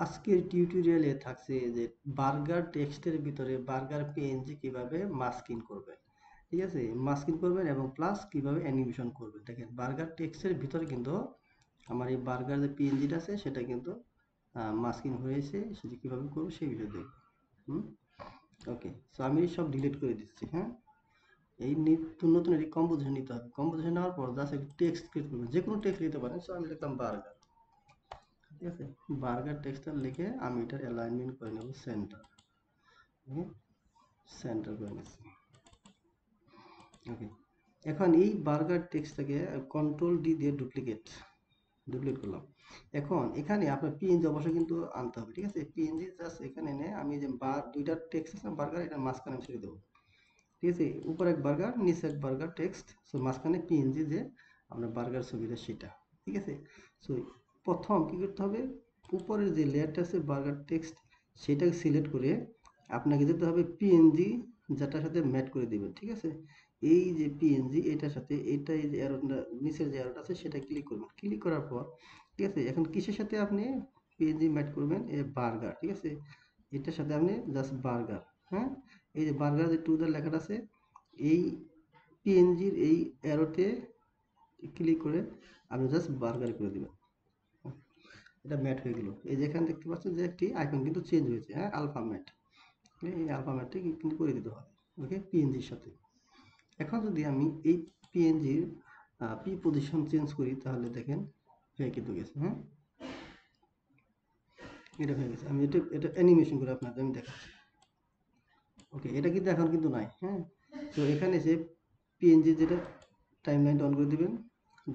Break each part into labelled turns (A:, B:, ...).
A: আজকের টিউটোরিয়ালে থাকছে যে বার্গার টেক্সটের ভিতরে বার্গার পিএনজি কিভাবে মাস্কিং করবেন। ঠিক আছে, মাস্কিং করবেন এবং প্লাস কিভাবে অ্যানিমেশন করবেন। দেখেন বার্গার টেক্সটের ভিতরে কিন্তু আমার এই বার্গার যে পিএনজিটা আছে সেটা কিন্তু মাস্কিং হয়েছে, সেটা কিভাবে করবো সেই বিষয়ে দেখব। ওকে, সো আমি সব ডিলিট করে দিচ্ছি। হ্যাঁ, এই নতুন নতুন এটি কম্পোজিশন নিতে হবে। কম্পোজিশন নেওয়ার পর জাস্ট একটি টেক্সট ক্রিয়েট করবেন, যে কোনো টেক্সট নিতে পারেন। সো আমি লিখলাম বার্গার। ঠিক আছে, বার্গার টেক্সটটা লিখে আমি এটার অ্যালাইনমেন্ট করে নেব সেন্টার। সেন্টার করে নিচ্ছি। ওকে, এখন এই বার্গার টেক্সটটাকে কন্ট্রোল ডি দিয়ে ডুপ্লিকেট করলাম। এখন এখানে আপনার পিএনজি অবশ্যই কিন্তু আনতে হবে। ঠিক আছে, পিএনজি জাস্ট এখানে এনে আমি যে দুইটা টেক্সট আছে বার্গার, এটা মাঝখানে ছেড়ে দেবো। ঠিক আছে, উপরে এক বার্গার নিচে এক বার্গার টেক্সট, সো মাঝখানে পিএনজি যে আপনার বার্গার ছবিটা সেটা। ঠিক আছে, সো প্রথম কি করতে হবে, উপরের যে লেয়ারটা আছে বার্গার টেক্সট সেটাকে সিলেক্ট করে আপনাকে যেতে হবে পিএনজি যেটার সাথে ম্যাচ করে দেবেন। ঠিক আছে, এই যে পিএনজি এটার সাথে এটা, এই যে অ্যারোটা নিচের যে অ্যারোটা আছে সেটা ক্লিক করবেন। ক্লিক করার পর ঠিক আছে, এখন কিসের সাথে আপনি পিএনজি ম্যাচ করবেন, এই বার্গার। ঠিক আছে, এটার সাথে আপনি জাস্ট বার্গার। হ্যাঁ, এই যে বার্গার যে টু দ্য লেখাটা আছে এই পিএনজির এই অ্যারোতে ক্লিক করে আপনি জাস্ট বার্গার করে দেবেন। এটা ম্যাট হয়ে গেল। এই যে এখানে দেখতে পাচ্ছেন যে একটি আইকন কিন্তু চেঞ্জ হয়েছে। হ্যাঁ, আলফা ম্যাট। এই আলফা ম্যাটটি কিন্তু করে দিতে হবে ওকে পিএনজির সাথে। এখন যদি আমি এই পিএনজির পি পজিশন চেঞ্জ করি তাহলে দেখেন হয়ে কিন্তু গেছে। হ্যাঁ, এটা হয়ে গেছে। আমি এটা অ্যানিমেশন করে আপনাদের আমি দেখাচ্ছি। ওকে, এটা কিন্তু এখন কিন্তু নাই। হ্যাঁ, তো এখানে এসে পিএনজি যেটা টাইমলাইনটা অন করে দিবেন,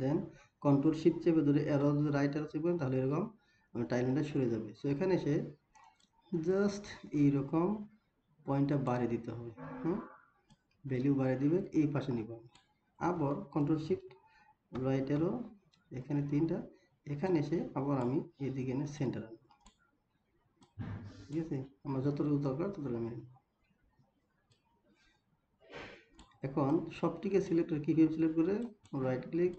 A: দেন কন্ট্রোল শিফট চেপে ধরে অ্যারো যদি রাইট অ্যারো চেপবেন তাহলে এরকম টাইমলাইনটা সরে যাবে। সো এখানে এসে জাস্ট এইরকম পয়েন্টটা বাড়িয়ে দিতে হবে। ভ্যালু বাড়িয়ে দিবেন, এই পাশে নিবেন। আবার কন্ট্রোল শিফট রাইট অ্যারো, এখানে তিনটা, এখানে এসে আবার আমি এদিকে এনে সেন্টার আনবো। ঠিক আছে, আমার যতটুকু দরকার ততটুকু আমি এখন সবটিকে সিলেক্ট করে কিফ্রেম সিলেক্ট করে right click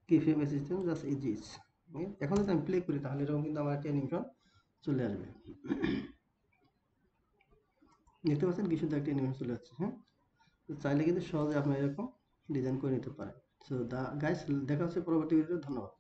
A: keyframe assistant just Aegis. এখন যদি আমি প্লে করি তাহলে এরকম কিন্তু আমার একটা অ্যানিমেশন চলে আসবে। দেখতে পাচ্ছেন কি সুন্দর একটা অ্যানিমেশন চলে আসছে। হ্যাঁ, তো চাইলে কিন্তু সহজে আপনারা এরকম ডিজাইন করে নিতে পারেন। সো গাইস, দেখা হচ্ছে পরবর্তী ভিডিওতে। ধন্যবাদ।